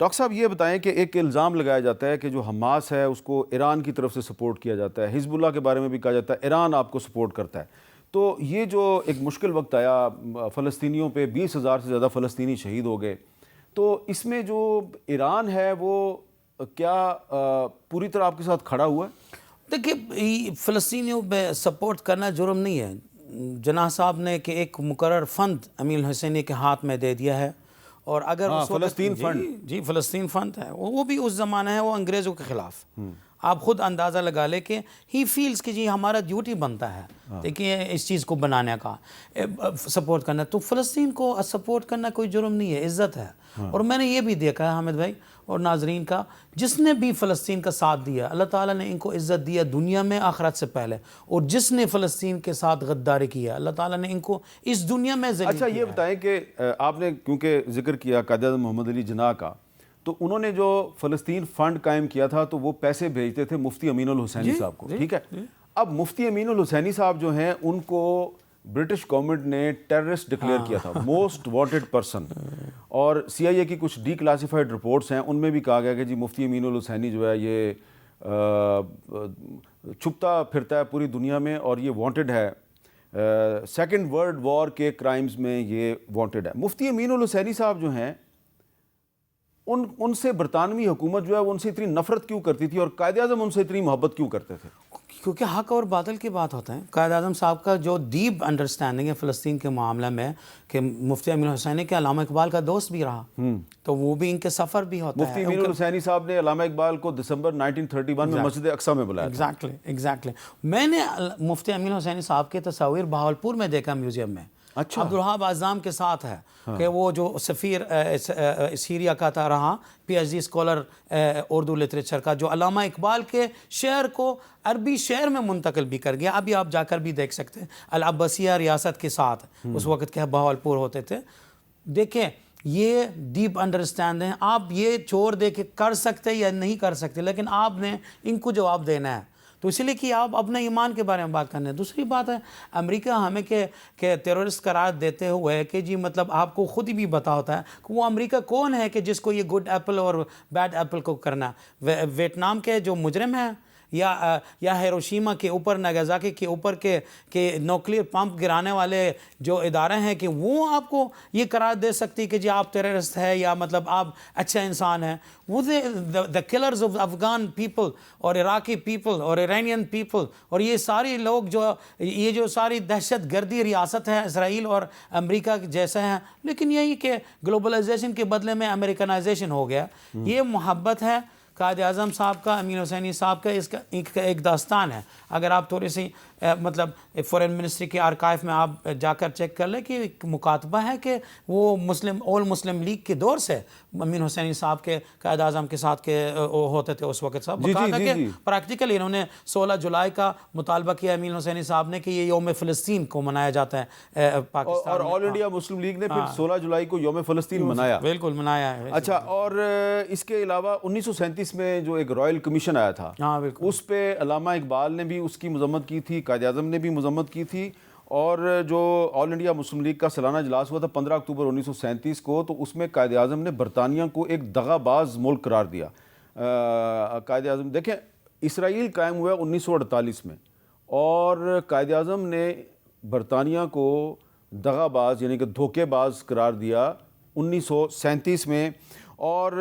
Doctor صاحب یہ بتائیں کہ ایک الزام لگایا جاتا ہے کہ جو حماس ہے اس کو ایران کی طرف سے سپورٹ کیا جاتا ہے، حزب اللہ کے بارے میں بھی کہا جاتا ہے ایران آپ کو سپورٹ کرتا ہے، تو یہ جو ایک مشکل وقت آیا، فلسطینیوں پہ 20,000 سے زیادہ فلسطینی شہید ہو گئے، تو اس میں جو ایران ہے وہ کیا پوری طرح آپ کے ساتھ کھڑا ہوا ہے؟ دیکھیے فلسطینیوں پہ سپورٹ کرنا جرم نہیں ہے. جناح صاحب نے کہ ایک مقرر فنڈ امین الحسینی کے ہاتھ میں دے دیا ہے، اور اگر اس وقت فلسطین فنڈ، جی فلسطین فنڈ ہے، وہ بھی اس زمانہ ہے، وہ انگریزوں کے خلاف. آپ خود اندازہ لگا لیں کہ ہی فیلز کہ جی ہمارا ڈیوٹی بنتا ہے دیکھیے اس چیز کو بنانے کا، سپورٹ کرنا. تو فلسطین کو سپورٹ کرنا کوئی جرم نہیں ہے، عزت ہے. اور میں نے یہ بھی دیکھا ہے حامد بھائی اور ناظرین کا، جس نے بھی فلسطین کا ساتھ دیا اللہ تعالیٰ نے ان کو عزت دیا دنیا میں آخرت سے پہلے، اور جس نے فلسطین کے ساتھ غداری کیا اللہ تعالیٰ نے ان کو اس دنیا میں ذلیل کیا. اچھا یہ بتائیں کہ آپ نے کیونکہ ذکر کیا قائد اعظم محمد علی جناح کا، تو انہوں نے جو فلسطین فنڈ قائم کیا تھا تو وہ پیسے بھیجتے تھے مفتی امین الحسینی صاحب کو، ٹھیک ہے. اب مفتی امین الحسینی صاحب جو ہیں ان کو برٹش گورنمنٹ نے ٹیررسٹ ڈکلیئر کیا تھا، موسٹ وانٹڈ پرسن، اور سی آئی اے کی کچھ ڈی کلاسیفائڈ رپورٹس ہیں ان میں بھی کہا گیا کہ جی مفتی امین الحسینی جو ہے یہ چھپتا پھرتا ہے پوری دنیا میں اور یہ وانٹڈ ہے، سیکنڈ ورلڈ وار کے کرائمز میں یہ وانٹڈ ہے. مفتی امین الحسینی صاحب جو ہیں ان سے برطانوی حکومت جو ہے وہ ان سے اتنی نفرت کیوں کرتی تھی اور قائد اعظم ان سے اتنی محبت کیوں کرتے تھے؟ کیونکہ حق اور باطل کی بات ہوتا ہے. قائد اعظم صاحب کا جو ڈیپ انڈرسٹینڈنگ ہے فلسطین کے معاملہ میں، کہ مفتی امین الحسینی کے علامہ اقبال کا دوست بھی رہا، تو وہ بھی ان کے سفر بھی ہوتا ہے. مفتی امین الحسینی صاحب نے علامہ اقبال کو دسمبر 1931 میں مسجد اقصیٰ میں بلایا تھا. ایگزیکٹلی. میں نے مفتی امین الحسینی صاحب کے تصاویر بہاولپور میں دیکھا میوزیم میں. اچھا. عبدالوہاب اعظم کے ساتھ ہے کہ وہ جو سفیر سیریا کا تھا رہا، P H D scholar Urdu literature کا، جو علامہ اقبال کے شعر کو عربی شعر میں منتقل بھی کر گیا. ابھی آپ جا کر بھی دیکھ سکتے ہیں العباسیہ ریاست کے ساتھ اس وقت کے بہاولپور ہوتے تھے. دیکھیں یہ ڈیپ انڈرسٹینڈ ہے. آپ یہ چھوڑ دے کہ کر سکتے یا نہیں کر سکتے، لیکن آپ نے ان کو جواب دینا ہے. تو اسی لیے کہ آپ اپنے ایمان کے بارے میں بات کرنے ہیں. دوسری بات ہے امریکہ ہمیں کہ ٹیررسٹ قرار دیتے ہوئے کہ جی مطلب آپ کو خود ہی بھی پتا ہوتا ہے کہ وہ امریکہ کون ہے کہ جس کو یہ گڈ ایپل اور بیڈ ایپل کو کرنا. ویتنام کے جو مجرم ہیں یا ہیروشیما کے اوپر ناگازاکی کے اوپر کہ نیوکلیئر پمپ گرانے والے جو ادارے ہیں کہ وہ آپ کو یہ قرار دے سکتی کہ جی آپ ٹیررسٹ ہے یا مطلب آپ اچھا انسان ہیں. وہ دا کلرز آف افغان پیپل اور عراقی پیپل اور ایرانین پیپل اور یہ سارے لوگ یہ جو ساری دہشت گردی ریاست ہے اسرائیل اور امریکہ جیسے ہیں، لیکن یہی کہ گلوبلائزیشن کے بدلے میں امریکنائزیشن ہو گیا. یہ محبت ہے قائد اعظم صاحب کا، امین حسینی صاحب کا. اس کا ایک داستان ہے. اگر آپ تھوڑی سی مطلب فورن منسٹری کے آرکائیو میں آپ جا کر چیک کر لیں کہ ایک مکاتبہ ہے کہ وہ آل مسلم لیگ کے دور سے امین حسینی صاحب کے قائد اعظم کے ساتھ کے ہوتے تھے اس وقت. صاحب بتایا کہ پریکٹیکلی انہوں نے 16 جولائی کا مطالبہ کیا امین حسینی صاحب نے کہ یہ یوم فلسطین کو منایا جاتا ہے پاکستان، اور آل انڈیا مسلم لیگ نے پھر 16 جولائی کو یوم فلسطین منایا. بالکل منایا ہے. اچھا، اور اس کے علاوہ 1937 میں جو ایک رائل کمیشن آیا تھا اس پہ علامہ اقبال نے بھی اس کی مذمت کی تھی، قائد اعظم نے بھی مذمت کی تھی، اور جو آل انڈیا مسلم لیگ کا سالانہ اجلاس ہوا تھا 15 اکتوبر 1937 کو، تو اس میں قائد اعظم نے برطانیہ کو ایک دغا باز ملک قرار دیا. قائد اعظم دیکھیں اسرائیل قائم ہوا 1948 میں، اور قائد اعظم نے برطانیہ کو دغا باز یعنی کہ دھوکے باز قرار دیا 1937 میں. اور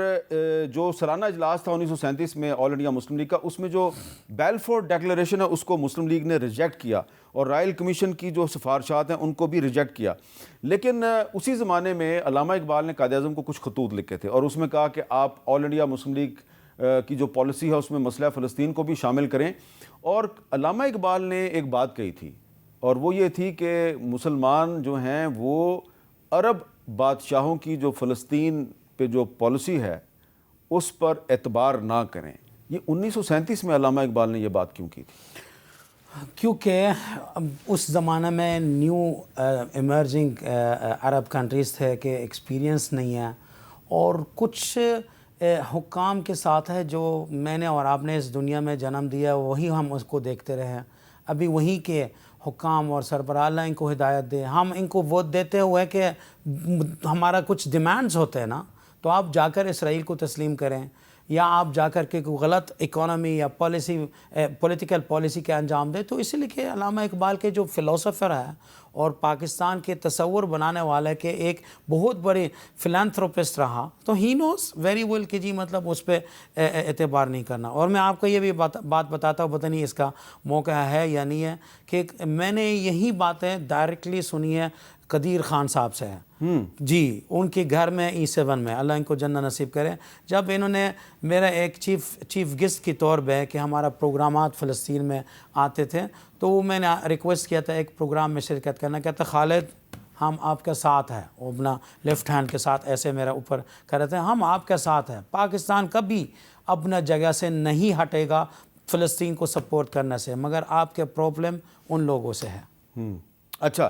جو سالانہ اجلاس تھا 1937 میں آل انڈیا مسلم لیگ کا، اس میں جو بیلفور ڈیکلیریشن ہے اس کو مسلم لیگ نے ریجیکٹ کیا، اور رائل کمیشن کی جو سفارشات ہیں ان کو بھی ریجیکٹ کیا. لیکن اسی زمانے میں علامہ اقبال نے قائد اعظم کو کچھ خطوط لکھے تھے اور اس میں کہا کہ آپ آل انڈیا مسلم لیگ کی جو پالیسی ہے اس میں مسئلہ فلسطین کو بھی شامل کریں. اور علامہ اقبال نے ایک بات کہی تھی، اور وہ یہ تھی کہ مسلمان جو ہیں وہ عرب بادشاہوں کی جو فلسطین پہ جو پالیسی ہے اس پر اعتبار نہ کریں. یہ 1937 میں علامہ اقبال نے یہ بات کیوں کی تھی؟ کیونکہ اس زمانہ میں نیو ایمرجنگ عرب کنٹریز تھے کہ ایکسپیرینس نہیں ہے، اور کچھ حکام کے ساتھ ہے جو میں نے اور آپ نے اس دنیا میں جنم دیا، وہی ہم اس کو دیکھتے رہے ہیں. ابھی وہی کے حکام اور سربراہ اللہ ان کو ہدایت دے. ہم ان کو ووٹ دیتے ہوئے کہ ہمارا کچھ ڈیمانڈز ہوتے ہیں نا، تو آپ جا کر اسرائیل کو تسلیم کریں یا آپ جا کر کے کوئی غلط اکانومی یا پولیٹیکل پالیسی کے انجام دیں. تو اسی لیے کہ علامہ اقبال کے جو فلسفر ہے اور پاکستان کے تصور بنانے والا کہ ایک بہت بڑے فلانتھروپسٹ رہا, تو ہی نوز ویری ویل کہ جی مطلب اس پہ اعتبار نہیں کرنا. اور میں آپ کو یہ بھی بات بتاتا ہوں, پتہ نہیں اس کا موقع ہے یا نہیں ہے, کہ میں نے یہی باتیں ڈائریکٹلی سنی ہے قدیر خان صاحب سے ہے جی, ان کے گھر میں E7 میں, اللہ ان کو جنت نصیب کرے. جب انہوں نے میرا ایک چیف گیسٹ کے طور پہ کہ ہمارا پروگرامات فلسطین میں آتے تھے, تو وہ میں نے ریکویسٹ کیا تھا ایک پروگرام میں شرکت کرنا. کہتا خالد ہم آپ کے ساتھ ہیں, وہ اپنا لیفٹ ہینڈ کے ساتھ ایسے میرا اوپر کر رہے تھے, ہم آپ کے ساتھ ہیں, پاکستان کبھی اپنا جگہ سے نہیں ہٹے گا فلسطین کو سپورٹ کرنے سے, مگر آپ کے پرابلم ان لوگوں سے ہے. اچھا,